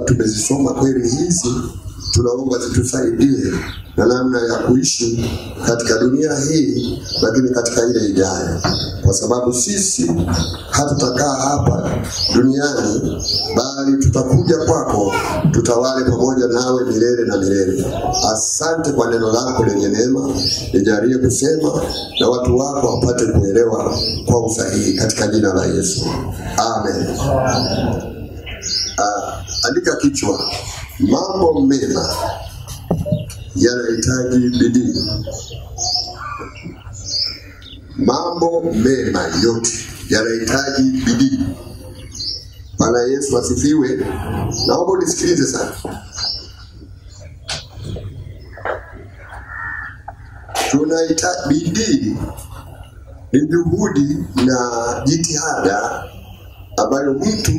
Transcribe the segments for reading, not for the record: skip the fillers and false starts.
Tumezisoma kweli hizi, tunaomba zitusaidie na namna ya kuishi katika dunia hii, lakini katika ile ijayo, kwa sababu sisi hatutakaa hapa duniani, bali tutakuja kwako, tutawale pamoja nawe milele na milele. Asante kwa neno lako lenye neema, nijalie kusema na watu wako wapate kuelewa kwa usahihi, katika jina la Yesu, amen. Andika kichwa: mambo mema yanahitaji bidii. Mambo mema yote yanahitaji bidii. Bwana Yesu asifiwe. Naomba unisikilize sana. Tunahitaji bidii, ni juhudi na jitihada ambayo mtu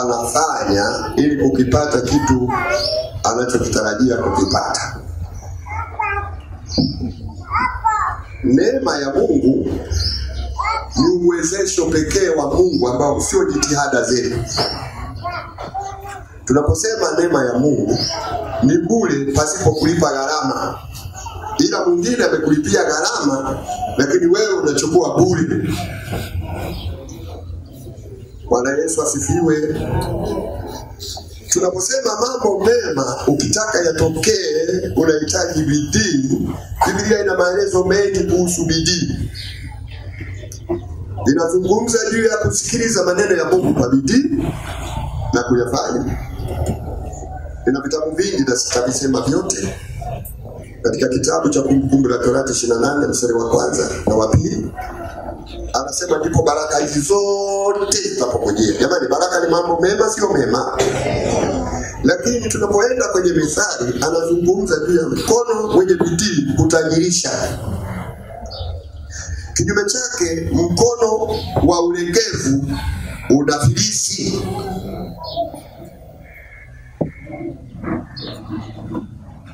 anafanya ili kukipata kitu anachokitarajia kukipata. Neema ya Mungu ni uwezesho pekee wa Mungu ambao sio jitihada zetu. Tunaposema neema ya Mungu ni bure pasipo kulipa gharama. Ila mwingine amekulipia gharama, lakini wewe unachukua bure. Bwana Yesu asifiwe. Tunaposema mambo mema, ukitaka yatokee unahitaji bidii. Biblia ina maelezo mengi kuhusu bidii. Inazungumza juu ya kusikiliza maneno ya Mungu kwa bidii na kuyafanya. Ina vitabu vingi na sitavisema vyote. Katika kitabu cha Kumbukumbu la Torati 28 mstari wa 1 na wa 2 anasema ndipo baraka hizi zote zitapokujia. Jamani, baraka ni mambo mema, sio mema? Lakini tunapoenda kwenye Mithali anazungumza juu ya mkono wenye bidii kutajirisha. Kinyume chake, mkono wa ulegevu unafilisi.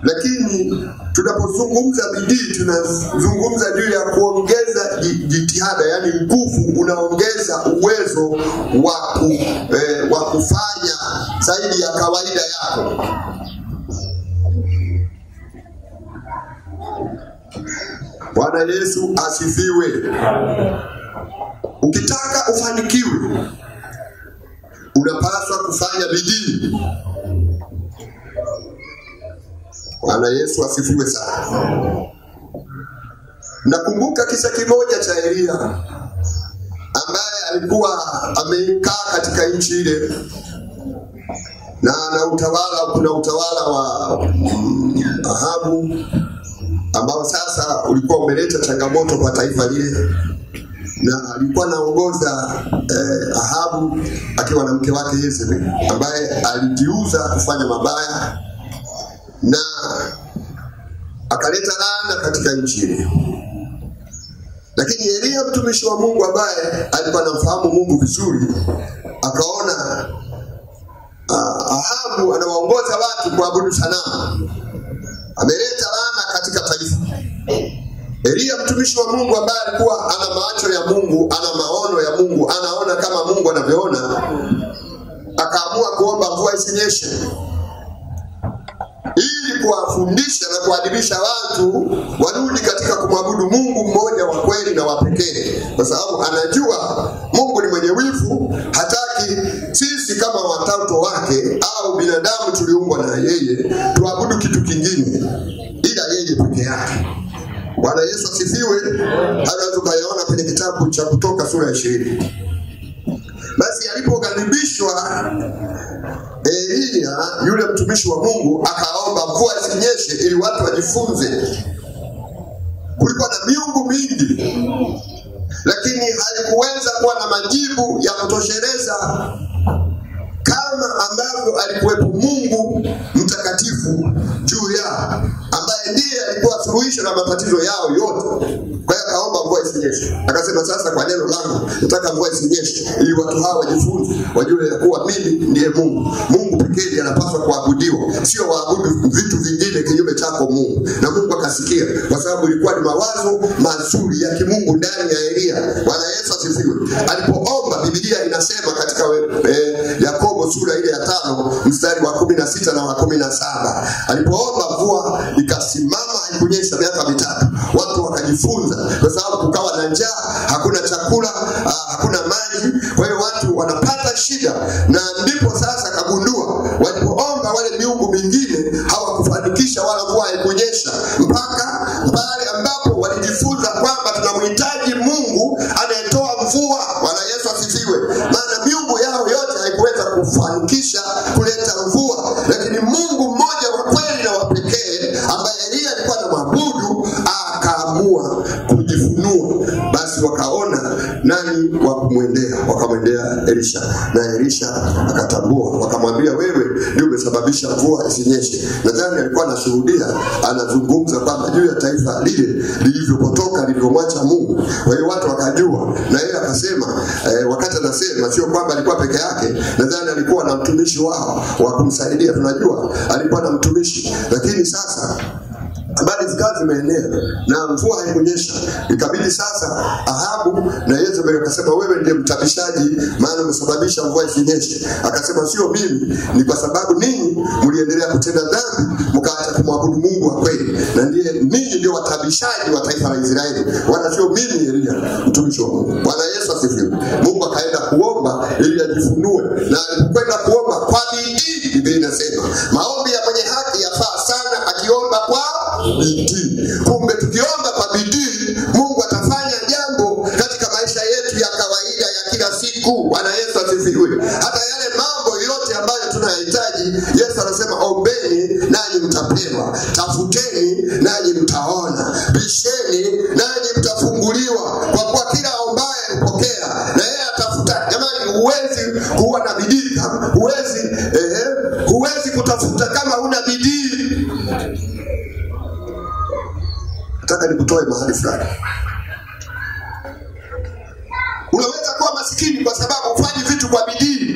Lakini tunapozungumza bidii, tunazungumza juu ya kuongeza jitihada, yani nguvu, unaongeza uwezo wa kufanya zaidi ya kawaida yako. Bwana Yesu asifiwe. Ukitaka ufanikiwe, unapaswa kufanya bidii. Bwana Yesu asifiwe sana. Nakumbuka kisa kimoja cha Elia ambaye alikuwa amekaa katika nchi ile, na kuna utawala wa Ahabu ambao sasa ulikuwa umeleta changamoto kwa taifa lile, na alikuwa anaongoza Ahabu akiwa na mke wake Yezebeli ambaye alijiuza kufanya mabaya na akaleta laana katika nchi ile. Lakini Elia mtumishi wa Mungu ambaye alikuwa anamfahamu Mungu vizuri, akaona Ahabu anawaongoza watu kuabudu sanamu, ameleta laana katika taifa. Elia mtumishi wa Mungu ambaye alikuwa ana macho ya Mungu, ana maono ya Mungu, anaona kama Mungu anavyoona, akaamua kuomba mvua isinyeshe ili kuwafundisha na kuadibisha watu warudi katika kumwabudu Mungu mmoja wa kweli na wa pekee, kwa sababu anajua Mungu ni mwenye wivu, hataki sisi kama watoto wake au binadamu tuliumbwa na yeye tuabudu kitu kingine ila yeye pekee yake. Bwana Yesu asifiwe. Hata tukayaona kwenye kitabu cha Kutoka sura ya 20. Basi alipokaribishwa Elia, yule mtumishi wa Mungu, akaomba mvua isinyeshe ili watu wajifunze. Kulikuwa na miungu mingi, lakini halikuweza kuwa na majibu ya kutosheleza kama ambavyo alikuwepo Mungu mtakatifu juu yao, ambaye ndiye alikuwa suluhisho la matatizo yao yote. Kwa hiyo akaomba mvua isinyeshe. Akasema, sasa kwa neno langu nataka mvua isinyeshe ili watu hawa wajifunze, wajue ya kuwa mimi ndiye Mungu. Mungu pekee ndiye anapaswa kuabudiwa, sio waabudu vitu vingine kinyume chako Mungu. Na Mungu akasikia, kwa sababu ilikuwa ni mawazo mazuri ya kimungu ndani ya Elia. Bwana Yesu asifiwe. Alipoomba, Biblia inasema katika Yakobo sura ile ya 5 mstari wa 16 na wa 17, alipoomba mvua ikasimama, haikunyesha miaka 3. Watu wakajifunza, kwa sababu kukawa na njaa, hakuna chakula, hakuna maji. Kwa hiyo watu wanapata shida, na ndipo sasa kagundua walipoomba wale miungu mingine hawakufanikisha wala mvua haikunyesha, mpaka pale ambapo walijifunza kwamba tunamhitaji Mungu anayetoa mvua. Bwana Yesu asifiwe. Maana miungu yao yote haikuweza kufanikisha kuleta mvua, lakini Mungu mmoja wa kweli na wa pekee ambaye Elia alikuwa anamwabudu akaamua kujifunua. Basi wakaona nani wa kumwendea, wakamwendea Elisha, na Elisha akatambua, wakamwambia, wewe ndio umesababisha mvua isinyeshe. Nadhani alikuwa anashuhudia, anazungumza kwamba juu ya taifa lile lilivyopotoka, lilivyomwacha Mungu. Kwa hiyo watu wakajua, na yeye akasema, wakati anasema sio kwamba alikuwa peke yake, nadhani alikuwa na mtumishi wao wa kumsaidia. Tunajua alikuwa na mtumishi, lakini sasa habari zikawa zimeenea na mvua haikunyesha. Ikabidi sasa Ahabu na Yezebeli akasema, wewe ndiye mtabishaji, maana umesababisha mvua isinyeshe. Akasema, sio mimi, ni kwa sababu ninyi mliendelea kutenda dhambi, mkaacha kumwabudu Mungu wa kweli, na ninyi ndio watabishaji wa taifa la Israeli, wala sio mimi Elia mtumishi wa Mungu. Bwana Yesu asifiwe. Mungu akaenda kuomba ili ajifunue, na alipokwenda kuomba kwa bidii, Biblia inasema maombi ya mwenye haki yafaa sana akiomba kwa bidii. Kumbe tukiomba kwa bidii, Mungu atafanya jambo katika maisha yetu ya kawaida ya kila siku. Bwana Yesu asifiwe. Hata yale mambo yote ambayo tunayahitaji, Yesu anasema, ombeni nanyi mtapewa, tafuteni nanyi mtaona, bisheni nanyi mtafunguliwa, kwa kuwa kila ombaye hupokea na yeye atafuta. Jamani, huwezi kuwa na bidii kama huwezi kutafuta kama huna bidii. Nataka nikutoe mahali fulani. Unaweza kuwa masikini kwa sababu hufanyi vitu kwa bidii.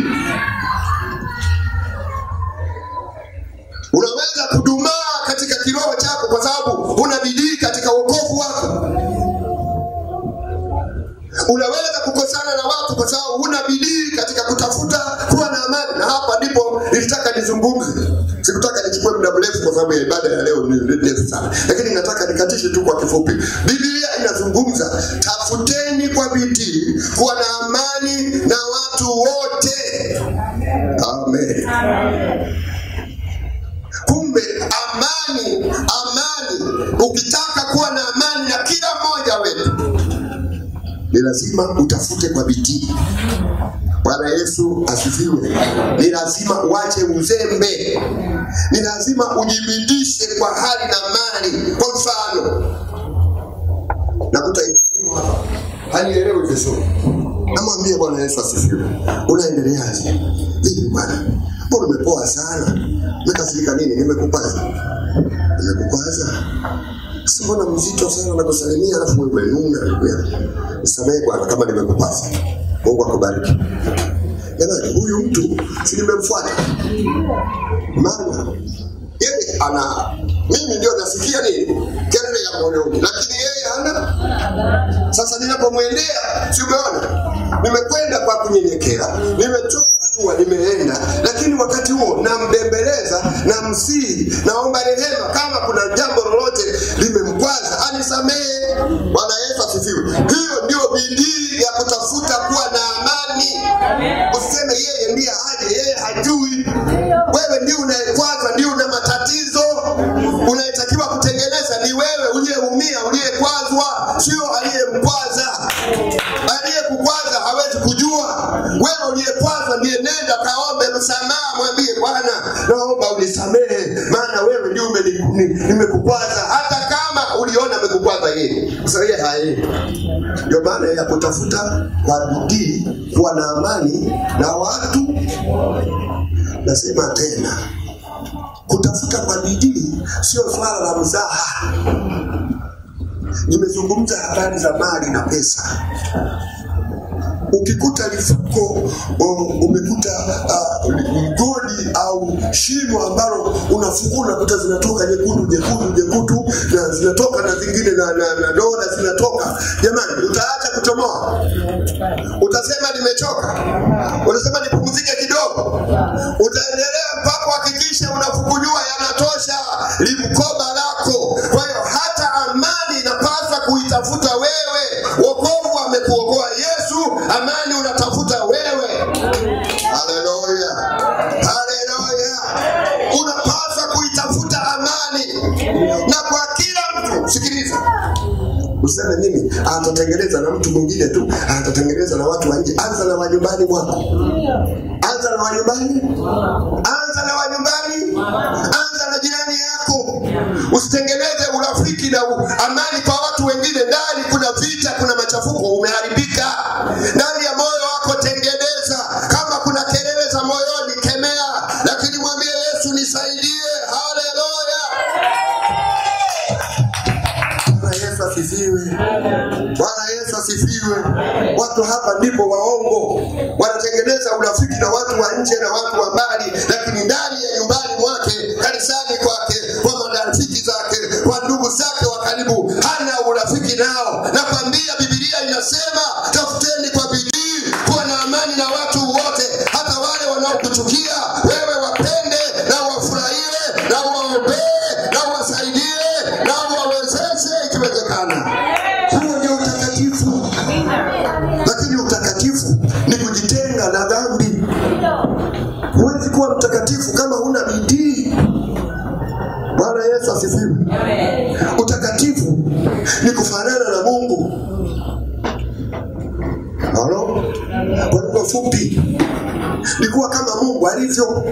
Unaweza kudumaa katika kiroho chako kwa sababu huna bidii katika wokovu wako. Unaweza kukosana na watu kwa sababu huna bidii katika kutafuta kuwa na amani. Na hapa ndipo nilitaka nizungumze. Sikutaka nichukue muda mrefu kwa sababu ya ibada ya leo ni ndefu sana, lakini nataka nikatishe tu kwa kifupi. Biblia inazungumza, tafuteni kwa bidii kuwa na amani na watu wote. Amen. Kumbe amani, ukitaka kuwa na amani na kila mmoja wetu, ni lazima utafute kwa bidii. Bwana Yesu asifiwe. Ni lazima uache uzembe. Ni lazima ujibidishe kwa hali na mali. Kwa mfano, nakuta Ibrahimu hapa hanielewi vizuri. Namwambia, Bwana Yesu asifiwe, unaendeleaje? Vipi bwana? Mbona umepoa sana? Umekasirika nini? Nimekupaza? Mbona mzito sana na kusalimia alafu wewe umenuna ndugu yangu? Nisamehe bwana kama nimekupaza. Mungu akubariki. Jamani, huyu mtu si nimemfuata. Maana yeye mimi ndio nasikia nini? Kelele ya moyo, lakini yeye hana. Sasa ninapomwendea, si umeona? Nimekwenda kwa kunyenyekea. Nimechoka hatua, nimeenda, lakini wakati huo nambembeleza, namsihi, naomba rehema kama kuna jambo lolote limemkwaza, anisamehe. Bwana Yesu asifiwe. Hiyo ndio bidii ya kutafuta kuwa na amani. Usiseme yeye ndiye aje, yeye hajui. Wewe ndiye unayekwaza, ndiye una matatizo. Unayetakiwa kutengeneza ni wewe uliyeumia, uliyekwaza. nenda kaombe msamaha, mwambie Bwana naomba unisamehe maana wewe ndio nimekukwaza, hata kama uliona nimekukwaza yeye. Sasa yeye haendi. Ndio maana ya kutafuta kwa bidii kuwa na amani na watu. Nasema tena, kutafuta kwa bidii sio swala la mzaha. Nimezungumza habari za mali na pesa. Ukikuta lifuko umekuta mgodi au shimo ambalo unafungua unakuta zinatoka nyekundu na zinatoka na zingine na dola zinatoka, jamani, utaacha kuchomoa? Utasema nimechoka? Utasema nipumzike kidogo? Utaendelea mpaka hakikisha unafukunyua yanatosha limkoba lako. Kwa hiyo hata amani inapaswa kuitafuta wewe. Wokovu amekuokoa Yesu, amani unatafuta wewe. Haleluya, haleluya. Unapaswa kuitafuta amani, na kwa kila mtu. Sikiliza, useme mimi atatengeneza na mtu mwingine tu, atatengeneza na watu wa nje. Anza na wanyumbani mwako. Anza na wanyumbani. Anza na wanyumbani. Anza na jirani yako. Usitengeneze urafiki na amani kwa watu wengine. Ndani kuna vita, kuna machafuko, umeharibika. Ndani ya moyo wako tengeneza. Kama kuna kelele za moyoni, kemea, lakini mwambie Yesu nisaidie. Haleluya. Bwana Yesu asifiwe. Bwana Yesu asifiwe. Watu hapa ndipo waongo. Wanatengeneza urafiki na watu wa nje na watu wa mbali, lakini ndani ya nyumbani mwake, kanisani kwake, kwa marafiki zake, kwa ndugu zake wa karibu, hana urafiki nao. Nakwambia Biblia inasema tafuteni kwa bidii kuwa na amani na watu wote, hata wale wanaokuchukia wewe. Wapende na wafurahie na waombee na wasaidie na wawezeshe ikiwezekana. Huo ndio utakatifu. Lakini utakatifu ni kujitenga na dhambi. Huwezi kuwa mtakatifu kama huna bidii. Bwana Yesu asifiwe. Utakatifu ni kufanana na Mungu. Halo? Kwa lugha fupi, ni kuwa kama Mungu alivyo.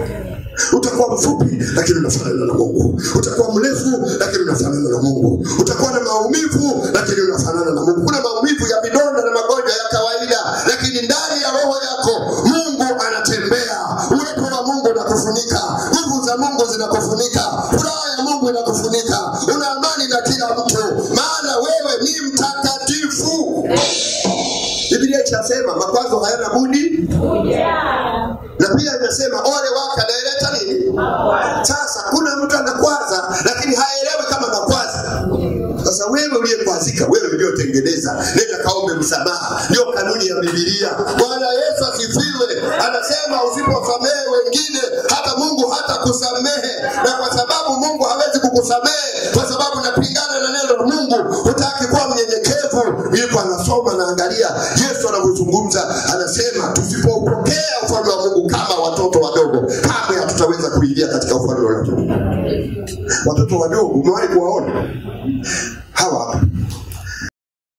Utakuwa mfupi lakini unafanana na Mungu. Utakuwa mrefu lakini unafanana na Mungu. Utakuwa na maumivu lakini unafanana na Mungu. Kuna maumivu ya vidonda na magonjwa ya kawaida, lakini ndani ya roho yako Mungu anatembea. Uwepo wa Mungu unakufunika. Nguvu za Mungu zinakufunika. Furaha ya Mungu inakufunika. Una amani na kila mtu, maana wewe ni mtakatifu. Biblia inasema makwazo hayana budi kuja. Na pia inasema ole wake anaeleta nini? Sasa kuna mtu anakwaza lakini haelewi kama anakwaza. Sasa wewe uliyekwazika, wewe ndio tengeneza. Nenda kaombe msamaha. Ndio kanuni ya Biblia. Bwana Yesu asifiwe. Anasema usiposamehe wengine, hata Mungu hatakusamehe. Na kwa sababu Mungu hawezi kukusamehe, kwa sababu unapingana na neno la Mungu, hutaki kuwa mnyenyekevu. Yuko anasoma na angalia Yesu anapozungumza, anasema tusipopokea ufalme wa Mungu kama watoto wadogo, kamwe hatutaweza kuingia katika ufalme wa Mungu. Watoto wadogo umewahi kuwaona? Hawa